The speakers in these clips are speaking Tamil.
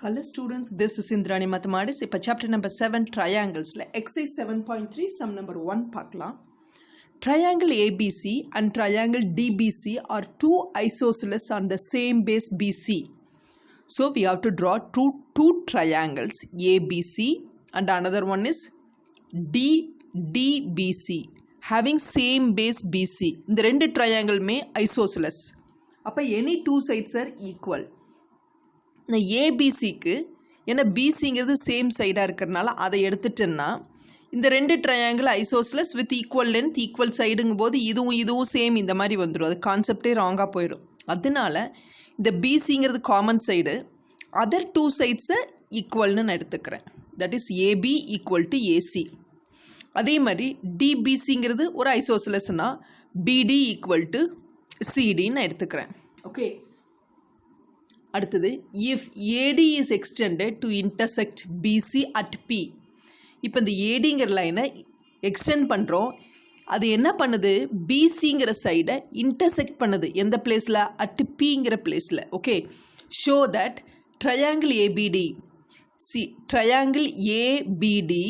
Hello students, this is Indrani Mathematics. இப்போ chapter number 7 triangles exercise 7.3 sum number 1 பார்க்கலாம். Triangle ABC and triangle DBC are two isosceles on the same base BC. So we have to draw two triangles ABC and another one is DBC having same base BC. இந்த ரெண்டு triangle மே isosceles. அப்போ any two sides are equal. இந்த ஏபிசிக்கு ஏன்னா பிசிங்கிறது சேம் சைடாக இருக்கிறதுனால அதை எடுத்துட்டேன்னா இந்த ரெண்டு triangle isosceles with equal length equal சைடுங்கும் போது இதுவும் சேம் இந்த மாதிரி வந்துடும். அது கான்செப்டே ராங்காக போயிடும். அதனால இந்த பிசிங்கிறது காமன் சைடு, அதர் டூ சைட்ஸை ஈக்குவல்னு நான் எடுத்துக்கிறேன். That is AB equal to AC. அதே மாதிரி டிபிசிங்கிறது ஒரு ஐசோஸ்லஸ்னால் பிடி ஈக்குவல் டு சிடின்னு நான் எடுத்துக்கிறேன். ஓகே, அடுத்தது if AD is extended to intersect BC at P. இப்போ இந்த ஏடிங்கிற லைனை எக்ஸ்டெண்ட் பண்ணுறோம். அது என்ன பண்ணுது, பிசிங்கிற சைடை இன்டர்செக்ட் பண்ணுது. எந்த பிளேஸில்? அட் பிங்கிற பிளேஸில். Okay, show that triangle ABD triangle ABD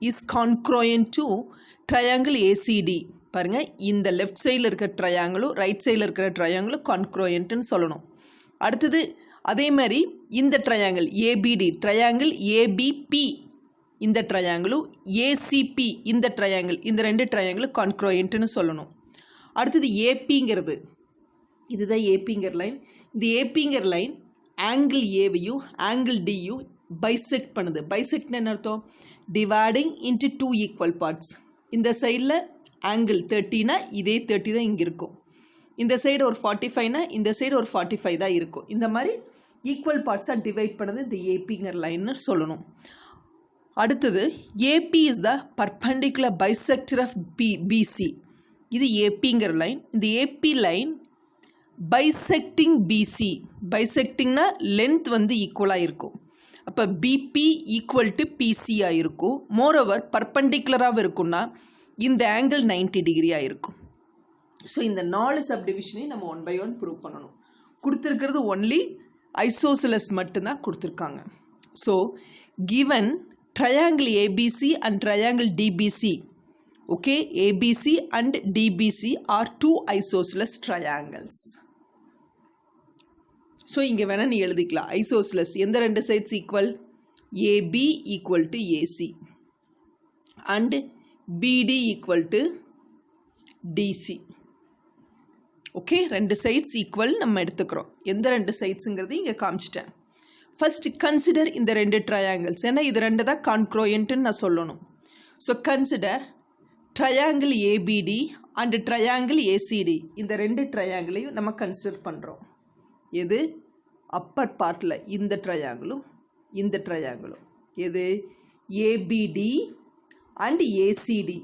is congruent to triangle ACD. பாருங்கள், இந்த லெஃப்ட் சைடில் இருக்கிற ட்ரையாங்கிளும் ரைட் சைடில் இருக்கிற ட்ரையாங்கிளும் கான்க்ரோயன்ட்டுன்னு சொல்லணும். அடுத்தது அதே மாதிரி இந்த ட்ரையாங்கிள் ஏபிடி ட்ரையாங்கிள் ஏபிபி இந்த ட்ரையாங்கிளும் ஏசிபி இந்த ட்ரையாங்கிள் இந்த ரெண்டு ட்ரையாங்கிளும் கான்க்ரோயன்ட்னு சொல்லணும். அடுத்தது ஏபிங்கிறது இதுதான் ஏபிங்கிற லைன். இந்த ஏபிங்கிற லைன் ஆங்கிள் ஏவையும் ஆங்கிள் டியும் பைசெக்ட் பண்ணுது. பைசெக்ட்னு என்ன அர்த்தம்? Dividing into two equal parts. இந்த சைடில் ஆங்கிள் 30னா இதே 30 தான் இங்கே இருக்கும். இந்த சைடு ஒரு 45னா இந்த சைடு ஒரு 45 தான் இருக்கும். இந்த மாதிரி ஈக்குவல் பார்ட்ஸாக டிவைட் பண்ணது இந்த ஏபிங்கிற லைன்னு சொல்லணும். அடுத்தது AB is the perpendicular bisector of BC. இது ஏபிங்கிற லைன். இந்த ஏபி லைன் பைசெக்டிங் பிசி. பைசெக்டிங்னா லென்த் வந்து ஈக்குவலாக இருக்கும். அப்போ பிபி ஈக்குவல் டு பிசியாக இருக்கும். மோரோவர் பர்பெண்டிகுலராக இருக்குன்னா இந்த ஆங்கிள் 90 டிகிரியாக இருக்கும். ஸோ இந்த 4 சப்டிவிஷனையும் நம்ம 1 by 1 ப்ரூவ் பண்ணணும். கொடுத்துருக்கிறது ஒன்லி ஐசோசிலஸ் மட்டும்தான் கொடுத்துருக்காங்க. So given triangle ABC and triangle DBC. Okay, ABC and DBC are two isosceles triangles. So இங்கே வேணால் நீ எழுதிக்கலாம். ஐசோசிலஸ் எந்த ரெண்டு sides equal? AB equal to AC and BD equal to DC. Okay, ரெண்டு சைட்ஸ் ஈக்குவல் நம்ம எடுத்துக்கிறோம். எந்த ரெண்டு சைட்ஸுங்கிறது இங்கே காமிச்சிட்டேன். ஃபர்ஸ்ட் கன்சிடர் இந்த ரெண்டு ட்ரையாங்கிள்ஸ். ஏன்னா இது ரெண்டு தான் கான்க்ரோயன்ட்டுன்னு நான் சொல்லணும். So consider triangle ABD and triangle ACT. இந்த ரெண்டு ட்ரையாங்கிளையும் நம்ம கன்சிடர் பண்ணுறோம். எது? அப்பர் பார்ட்டில் இந்த ட்ரையாங்கிளும் இந்த ட்ரையாங்கிளும். எது? ABD and ACD.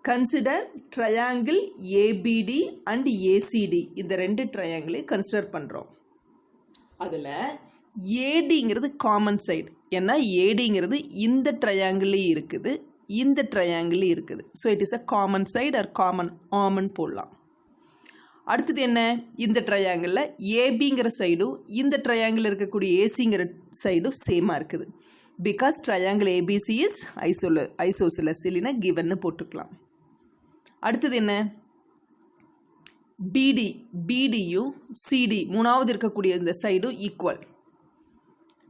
Consider triangle ABD and ACD. இந்த ரெண்டு ட்ரையாங்கிளையும் கன்சிடர் பண்ணுறோம். அதில் ஏடிங்கிறது காமன் சைடு. ஏன்னா ஏடிங்கிறது இந்த ட்ரையாங்கிள்லேயும் இருக்குது இந்த ட்ரையாங்கிள்லேயும் இருக்குது. So it is a common side or common ஆர்மன் போடலாம். அடுத்தது என்ன? இந்த ட்ரையாங்கிளில் ஏபிங்கிற சைடும் இந்த ட்ரையாங்கிள் இருக்கக்கூடிய ஏசிங்கிற சைடும் சேமாக இருக்குது. Because triangle ABC is isosceles. இல்லைன்னா கிவன்னு போட்டுக்கலாம். அடுத்தது என்ன? பிடி பிடியும் சிடி மூணாவது இருக்கக்கூடிய இந்த சைடும் ஈக்குவல்.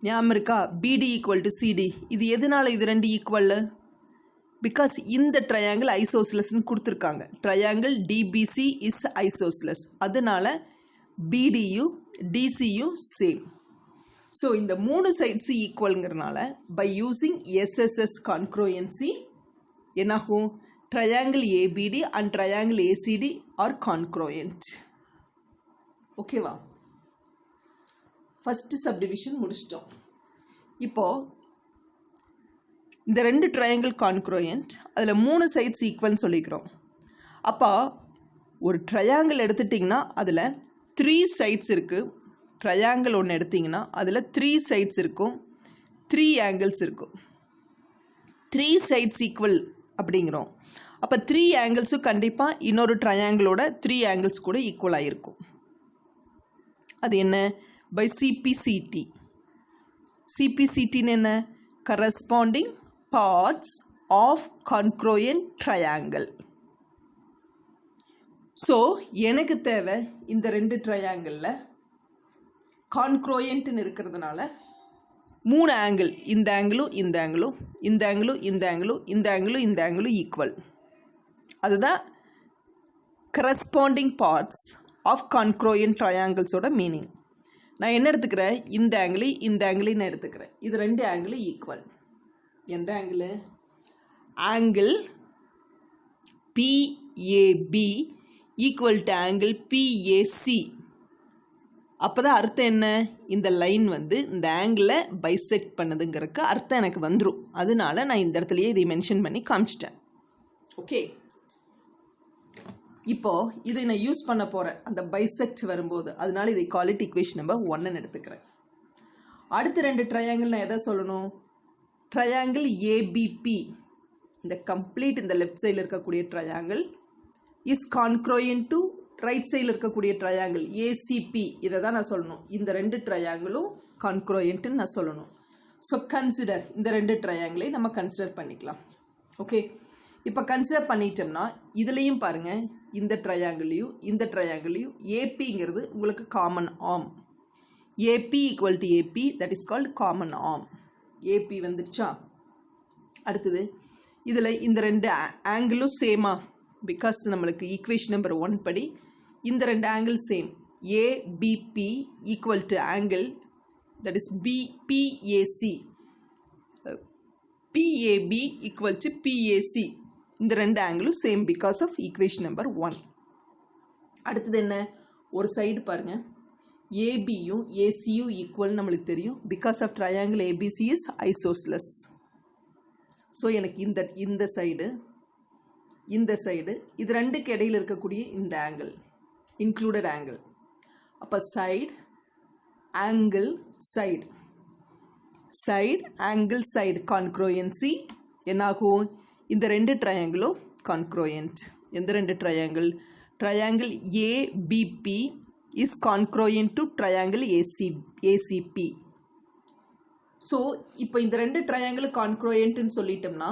ஞாபகம் இருக்கா? பிடி ஈக்குவல் டு சிடி. இது எதனால இது ரெண்டு ஈக்குவல்? பிகாஸ் இந்த ட்ரையாங்கிள் ஐசோசிலஸ்ன்னு கொடுத்துருக்காங்க. Triangle DBC is isosceles. அதனால பிடியும் டிசியும் சேம். ஸோ இந்த மூணு சைட்ஸும் ஈக்குவலுங்கிறனால பை யூஸிங் எஸ்எஸ்எஸ் கான்க்ரோயன்சி என்னாகும்? Triangle ABD and triangle ACD are congruent. ஓகேவா? ஃபஸ்ட்டு சப்டிவிஷன் முடிச்சிட்டோம். இப்போது இந்த ரெண்டு ட்ரையாங்கிள் கான்க்ரோயன்ட், அதில் 3 சைட்ஸ் ஈக்குவல்னு சொல்லிக்கிறோம். அப்போ ஒரு ட்ரையாங்கிள் எடுத்துட்டிங்கன்னா அதில் 3 சைட்ஸ் இருக்குது. ட்ரையாங்கிள் ஒன்று எடுத்திங்கன்னா அதில் 3 சைட்ஸ் இருக்கும், 3 ஆங்கிள்ஸ் இருக்கும். 3 சைட்ஸ் ஈக்குவல் அப்படிங்கிறோம். அப்போ 3 ஆங்கிள்ஸும் கண்டிப்பாக இன்னொரு ட்ரையாங்கிளோட 3 ஆங்கிள்ஸ் கூட ஈக்குவலாக இருக்கும். அது என்ன? By CPCT. சிபிசிடின்னு என்ன? Corresponding parts of congruent triangle. So எனக்கு தேவை இந்த ரெண்டு ட்ரையாங்கிளில் கான்க்ரோயன்ட்னு இருக்கிறதுனால 3 ஆங்கிள், இந்த ஆங்கிளும் இந்த ஆங்கிளும், இந்த ஆங்கிளும் இந்த ஆங்கிளும், இந்த ஆங்கிளும் இந்த ஆங்கிளும் ஈக்குவல். அதுதான் கரஸ்பாண்டிங் பார்ட்ஸ் ஆஃப் கான்க்ரோயன்ட் ட்ரையாங்கிள்ஸோட மீனிங். நான் என்ன எடுத்துக்கிறேன்? இந்த ஆங்கிளையும் இந்த ஆங்கிளையும் நான் எடுத்துக்கிறேன். இது ரெண்டு ஆங்கிளும் ஈக்குவல். எந்த angle? Angle PAP equal to angle BAC. அப்போ தான் அர்த்தம் என்ன? இந்த லைன் வந்து இந்த ஆங்கிளை பைசெக்ட் பண்ணுதுங்கிறதுக்கு அர்த்தம் எனக்கு வந்துடும். அதனால நான் இந்த இடத்துலையே இதை மென்ஷன் பண்ணி காமிச்சிட்டேன். ஓகே, இப்போது இதை நான் யூஸ் பண்ண போகிறேன் அந்த பைசெக்ட் வரும்போது. அதனால இதை குவாலிட்டி இக்குவேஷன் நம்பர் 1ன்னு எடுத்துக்கிறேன். அடுத்த ரெண்டு ட்ரையாங்கிள் நான் எதை சொல்லணும்? ட்ரையாங்கிள் ஏபிபி, இந்த கம்ப்ளீட் இந்த லெஃப்ட் சைடில் இருக்கக்கூடிய triangle is congruent to right சைடில் இருக்கக்கூடிய ட்ரையாங்கிள் ஏசிபி. இதை தான் நான் சொல்லணும். இந்த ரெண்டு ட்ரையாங்கிளும் கான்க்ரோயன்ட்டுன்னு நான் சொல்லணும். ஸோ கன்சிடர் இந்த ரெண்டு ட்ரையாங்கிளையும் நம்ம கன்சிடர் பண்ணிக்கலாம். ஓகே, இப்போ கன்சிடர் பண்ணிட்டோம்னா இதுலேயும் பாருங்கள், இந்த ட்ரையாங்கிளையும் இந்த ட்ரையாங்கிளையும் ஏபிங்கிறது உங்களுக்கு common arm. AB equal to AB, that is called common arm. AB வந்துடுச்சா? அடுத்தது இதில் இந்த ரெண்டு ஆங்கிளும் சேமா? பிகாஸ் நம்மளுக்கு ஈக்குவேஷன் நம்பர் 1 படி இந்த ரெண்டு angle same. ABB equal to angle that is BAC, BAB equal to BAC. இந்த ரெண்டு ஆங்கிளும் same because of equation number 1. அடுத்தது என்ன? ஒரு சைடு பாருங்கள், ஏபியும் ஏசியும் ஈக்குவல் நம்மளுக்கு தெரியும். Because of triangle ABC is isosceles. So எனக்கு இந்த சைடு இந்த சைடு இது ரெண்டுக்கு இடையில் இருக்கக்கூடிய இந்த ஆங்கிள் இன்க்ளூடட் ஆங்கிள். அப்போ side angle side, side angle side congruency என்னாகும்? இந்த ரெண்டு ட்ரையாங்கிளும் கான்க்ரோயன்ட். எந்த ரெண்டு triangle? Triangle ABB is congruent to triangle ACB. So இப்போ இந்த ரெண்டு ட்ரையாங்கிள் கான்க்ரோயன்ட்னு சொல்லிட்டோம்னா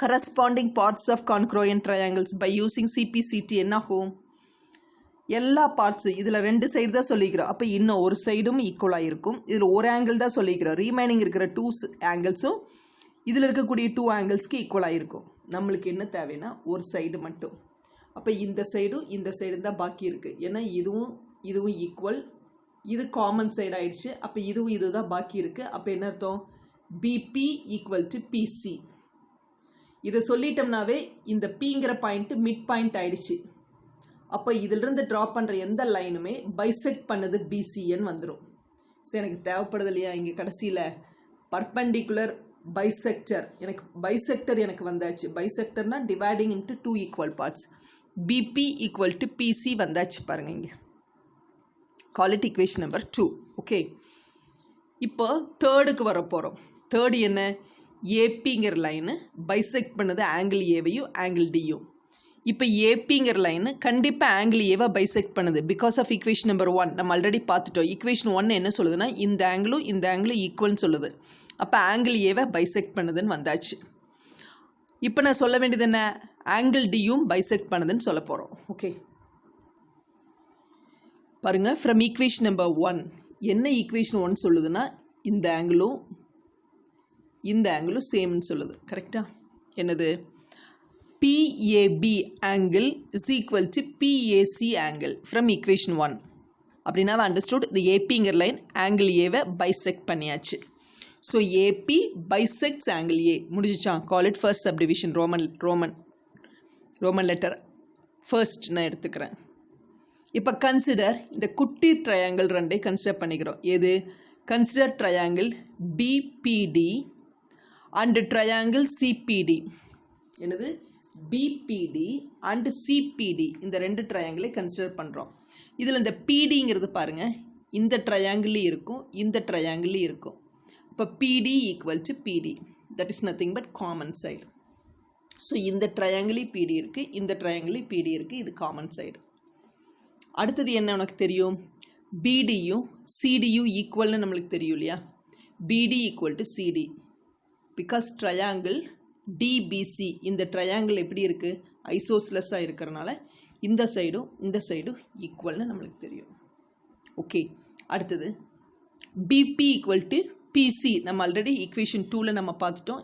corresponding parts of congruent triangles by using CPCT என்ன ஆகும்? எல்லா பார்ட்ஸும் இதில் ரெண்டு சைடு தான் சொல்லிக்கிறோம். அப்போ இன்னும் ஒரு சைடும் ஈக்குவலாக இருக்கும். இதில் ஒரு ஆங்கிள் தான் சொல்லிக்கிறோம். ரீமைனிங் இருக்கிற 2 ஆங்கிள்ஸும் இதில் இருக்கக்கூடிய 2 ஆங்கிள்ஸ்க்கு ஈக்குவலாக இருக்கும். நம்மளுக்கு என்ன தேவைன்னா ஒரு சைடு மட்டும். அப்போ இந்த சைடும் இந்த சைடும் தான் பாக்கி இருக்குது. ஏன்னா இதுவும் ஈக்குவல், இது காமன் சைடு ஆயிடுச்சு. அப்போ இது தான் பாக்கி இருக்குது. அப்போ என்ன அர்த்தம்? BP equal to PC. இதை சொல்லிட்டோம்னாவே இந்த பிங்கிற பாயிண்ட்டு மிட் பாயிண்ட் ஆயிடுச்சு. அப்போ இதிலிருந்து ட்ரா பண்ணுற எந்த லைனுமே பைசெக்ட் பண்ணுது பிசின்னு வந்துடும். ஸோ எனக்கு தேவைப்படுது இல்லையா? இங்கே கடைசியில் பர்பெண்டிகுலர் பைசெக்டர் எனக்கு வந்தாச்சு. பைசெக்டர்னா dividing into 2 equal parts. BB equal to BC வந்தாச்சு பாருங்கள். இங்கே குவாலிட்டி இக்குவேஷன் நம்பர் 2. ஓகே, இப்போ தேர்டுக்கு வர போகிறோம். தேர்டு என்ன? ஏபிங்கிற லைனு பைசெக்ட் பண்ணுது ஆங்கிள் ஏவையும் ஆங்கிள் டியும். இப்போ ஏபிங்கிற லைனு கண்டிப்பாக ஆங்கிள் ஏவை பைசெக்ட் பண்ணுது பிகாஸ் ஆஃப் ஈக்குவேஷன் நம்பர் 1. நம்ம ஆல்ரெடி பார்த்துட்டோம். ஈக்குவேஷன் 1 என்ன சொல்லுதுன்னா இந்த ஆங்கிளும் ஈக்குவல்னு சொல்லுது. அப்போ ஆங்கிள் ஏவை பைசெக்ட் பண்ணுதுன்னு வந்தாச்சு. இப்போ நான் சொல்ல வேண்டியது என்ன? ஆங்கிள் டியும் பைசெக்ட் பண்ணுதுன்னு சொல்ல போகிறோம். ஓகே, பாருங்கள், ஃப்ரம் ஈக்குவேஷன் நம்பர் 1 என்ன ஈக்குவேஷன் 1 சொல்லுதுன்னா இந்த ஆங்கிளும் சேம்னு சொல்லுது. கரெக்டாக? என்னது? BAB angle is equal to BAC angle from equation 1. அப்படின்னா அண்டர்ஸ்டுட் இந்த ஏபிங்கிற லைன் ஆங்கிள் ஏவை பைசெக்ட் பண்ணியாச்சு. So AB bisects angle A. முடிஞ்சிச்சா? Call it first subdivision. Roman letter first நான் எடுத்துக்கிறேன். இப்போ கன்சிடர் இந்த குட்டி ட்ரையாங்கிள் ரெண்டே கன்சிடர் பண்ணிக்கிறோம். எது? Consider triangle PPT and triangle CBT. என்னது? பிபிடி அண்ட் சிபிடி இந்த ரெண்டு ட்ரையாங்கிளை கன்சிடர் பண்ணுறோம். இதில் இந்த பிடிங்கிறது பாருங்கள், இந்த ட்ரையாங்கிள்லேயும் இருக்கும், இந்த ட்ரையாங்கிள்லேயும் இருக்கும். இப்போ பிடி ஈக்குவல் டு பிடி, that is nothing but common side. So இந்த ட்ரையாங்கிளையும் பிடி இருக்குது, இந்த ட்ரையாங்கிளையும் பிடி இருக்குது, இது காமன் சைடு. அடுத்தது என்ன உனக்கு தெரியும்? பிடியும் சிடியும் ஈக்குவல்னு நம்மளுக்கு தெரியும் இல்லையா? BD equal to CD. Because triangle DBC, இந்த triangle எப்படி இருக்கு? ஐசோஸ்லெஸ்ஸாக இருக்கிறனால இந்த சைடும் ஈக்குவல்னு நம்மளுக்கு தெரியும். ஓகே, அடுத்தது BP equal to PC. நம்ம ஆல்ரெடி ஈக்குவேஷன் 2ல் நம்ம பார்த்துட்டோம்.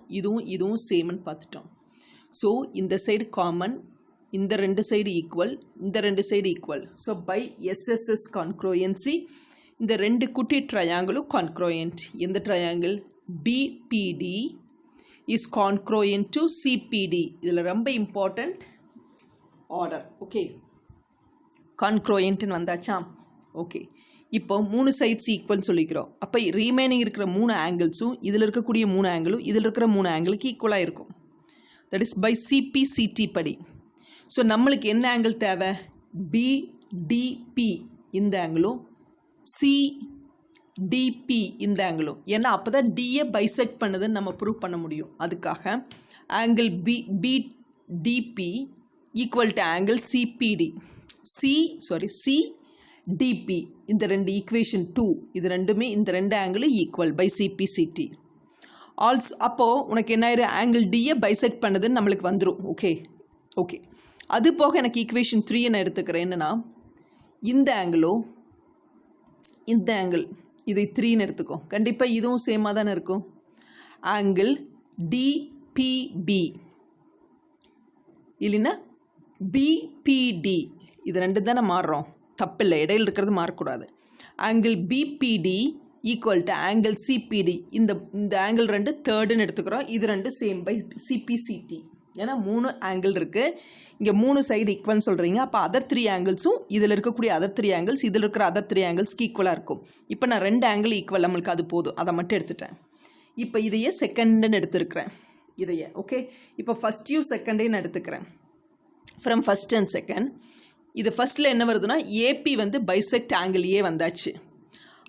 இதுவும் சேம்னு பார்த்துட்டோம். ஸோ இந்த சைடு காமன், இந்த ரெண்டு சைடு ஈக்குவல், இந்த ரெண்டு side equal. So by SSS congruency இந்த ரெண்டு குட்டி ட்ரையாங்கிளும் கான்க்ரோயன்ட். எந்த triangle? BPD is congruent to CPD. இதில் ரொம்ப இம்பார்ட்டண்ட் ஆர்டர். ஓகே, கான்க்ரோயன்ட்னு வந்தாச்சா? ஓகே, இப்போ 3 சைட்ஸ் ஈக்குவல்னு சொல்லிக்கிறோம். அப்போ ரிமைனிங் இருக்கிற 3 ஆங்கிள்ஸும் இதில் இருக்கக்கூடிய 3 ஆங்கிளும் இதில் இருக்கிற 3 ஆங்கிளுக்கு ஈக்குவலாக இருக்கும். தட் இஸ் பை CPCT படி. ஸோ நம்மளுக்கு என்ன ஆங்கிள் தேவை? BDP இந்த ஆங்கிளும் CDP இந்த ஆங்கிளும். ஏன்னா அப்போ தான் டியை பைசெக்ட் பண்ணுதுன்னு நம்ம ப்ரூவ் பண்ண முடியும். அதுக்காக angle BDP equal to angle CPD CDP. இந்த ரெண்டு ஈக்குவேஷன் 2 இது ரெண்டுமே இந்த ரெண்டு ஆங்கிளும் ஈக்குவல் பை CPCT. ஆல்சோ அப்போது உனக்கு என்ன ஆயிரும்? ஆங்கிள் டியை பைசெக்ட் பண்ணுதுன்னு நம்மளுக்கு வந்துடும். ஓகே, அது போக எனக்கு ஈக்குவேஷன் 3 நான் எடுத்துக்கிறேன். என்னென்னா இந்த ஆங்கிளும் இந்த ஆங்கிள் இது 3ன்னு எடுத்துக்கோ. கண்டிப்பாக இதுவும் சேமாக தானே இருக்கும். ஆங்கிள் DPB இல்லைன்னா BPD இது ரெண்டு தானே மாறுறோம். தப்பில்லை, இடையில் இருக்கிறது மாறக்கூடாது. Angle BPD equal to angle CPD. இந்த ஆங்கிள் ரெண்டு தேர்டுன்னு எடுத்துக்கிறோம். இது ரெண்டு சேம் பை CPCT. ஏன்னா 3 ஆங்கிள் இருக்குது. இங்கே 3 சைடு ஈக்குவல்னு சொல்கிறீங்க. அப்போ அதர் 3 ஆங்கிள்ஸும் இதில் இருக்கக்கூடிய அதர் 3 ஆங்கிள்ஸ் இதில் இருக்கிற அதர் 3 ஆங்கிள்ஸ்க்கு ஈக்குவலாக இருக்கும். இப்போ நான் 2 ஆங்கிள் ஈக்குவல் நம்மளுக்கு அது போதும், அதை மட்டும் எடுத்துட்டேன். இப்போ இதையே செகண்டுன்னு எடுத்துருக்கிறேன். இதையே ஓகே. இப்போ ஃபஸ்ட்டையும் செகண்டையும் நான் எடுத்துக்கிறேன். From first and second. இது ஃபஸ்ட்டில் என்ன வருதுன்னா AP வந்து பைசெக்ட் ஆங்கிள் A வந்தாச்சு.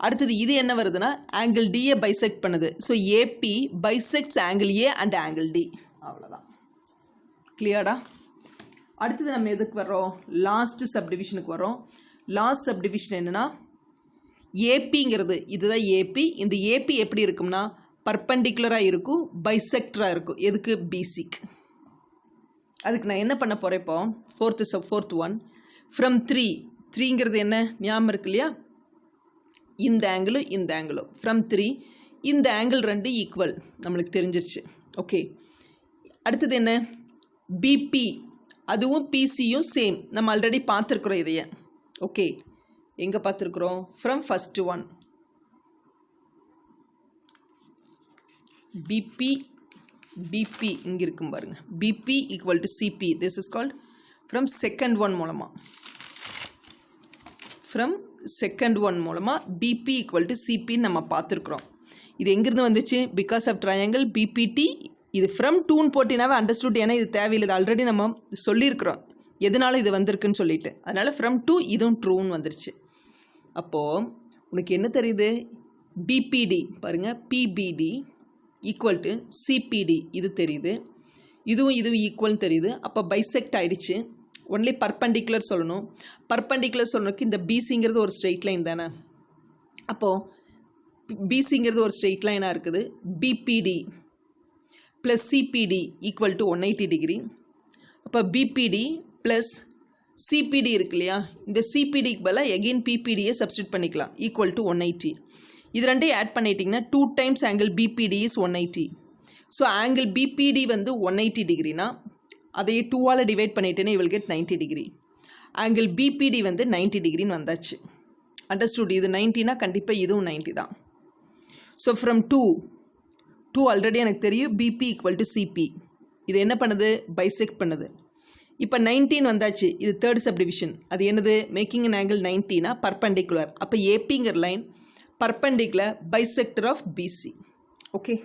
அடுத்தது இது என்ன வருதுன்னா ஆங்கிள் டியை பைசெக்ட் பண்ணுது. So AP bisects angle A and angle D. அவ்வளோதான். கிளியர்டா? அடுத்தது நம்ம எதுக்கு வர்றோம்? லாஸ்ட் சப்டிவிஷனுக்கு வரோம். லாஸ்ட் சப்டிவிஷன் என்னென்னா APங்கிறது இதுதான் AP. இந்த AP எப்படி இருக்கும்னா பர்பெண்டிகுலராக இருக்கும், பைசெக்டராக இருக்கும். எதுக்கு? BCக்கு. அதுக்கு நான் என்ன பண்ண போகிறேன் இப்போ? ஃபோர்த் ஒன் ஃப்ரம் 3ங்கிறது என்ன ஞாபகம் இருக்கு இல்லையா? இந்த ஆங்கிளும் ஃப்ரம் 3 இந்த ஆங்கிள் ரெண்டு ஈக்குவல் நம்மளுக்கு தெரிஞ்சிருச்சு. ஓகே, அடுத்தது என்ன? BP அதுவும் PCயும் சேம். நம்ம ஆல்ரெடி பார்த்துருக்குறோம் இதையே. ஓகே, எங்கே பார்த்துருக்குறோம்? ஃப்ரம் ஃபஸ்ட் ஒன் BP இங்கே இருக்கும் பாருங்க. BP equal to CP. This is called from second one மூலமாக BP ஈக்குவல் டு CPன்னு நம்ம பார்த்துருக்குறோம். இது எங்கேருந்து வந்துச்சு? Because of triangle BPT. இது ஃப்ரம் 2ன்னு போட்டினாவே அண்டர்ஸ்டுட். ஏன்னா இது தேவையில்லை, இது ஆல்ரெடி நம்ம சொல்லியிருக்கிறோம் எதனால இது வந்திருக்குன்னு சொல்லிட்டு. அதனால் ஃப்ரம் 2 இதுவும் ட்ரூன்னு வந்துருச்சு. அப்போது உனக்கு என்ன தெரியுது? BPD பாருங்கள், PBD ஈக்குவல் டு CPD இது தெரியுது. இதுவும் ஈக்குவல்னு தெரியுது. அப்போ பைசெக்ட் ஆகிடுச்சு. ஒன்லி பர்பெண்டிகுலர் சொல்லணும். பர்பெண்டிகுலர் சொல்லணுக்கு இந்த BCங்கிறது ஒரு ஸ்ட்ரெயிட் லைன் தானே. அப்போது BCங்கிறது ஒரு ஸ்ட்ரெயிட் லைனாக இருக்குது. BPD plus CPD equal to 180 degree. அப்போ BPD ப்ளஸ் CPD இருக்கு இல்லையா? இந்த CPDக்கு பதிலாக எகெயின் PPDயை சப்ஸ்டியூட் பண்ணிக்கலாம். Equal to 180. இது ரெண்டையும் ஆட் பண்ணிட்டிங்கன்னா 2 டைம்ஸ் ஆங்கிள் BPD இஸ் 180. ஸோ ஆங்கிள் BPD வந்து 180 டிகிரினா அதையே 2ஆல் டிவைட் பண்ணிட்டேன்னா இவள் கெட் 90 டிகிரி. ஆங்கிள் BPD வந்து 90 டிகிரின்னு வந்தாச்சு. அண்டர்ஸ்டுட்? இது 90னா கண்டிப்பாக இதுவும் 90 தான். ஸோ ஃப்ரம் 2 ஆல்ரெடி எனக்கு தெரியும் BP ஈக்குவல் டு CP. இது என்ன பண்ணுது? பைசெக்ட் பண்ணுது. இப்போ 19 வந்தாச்சு. இது தேர்ட் சப்டிவிஷன். அது என்னது? மேக்கிங் அன் ஆங்கிள் 90னா பர்பெண்டிகுலர். அப்போ APங்கிற line perpendicular bisector of BC. Okay.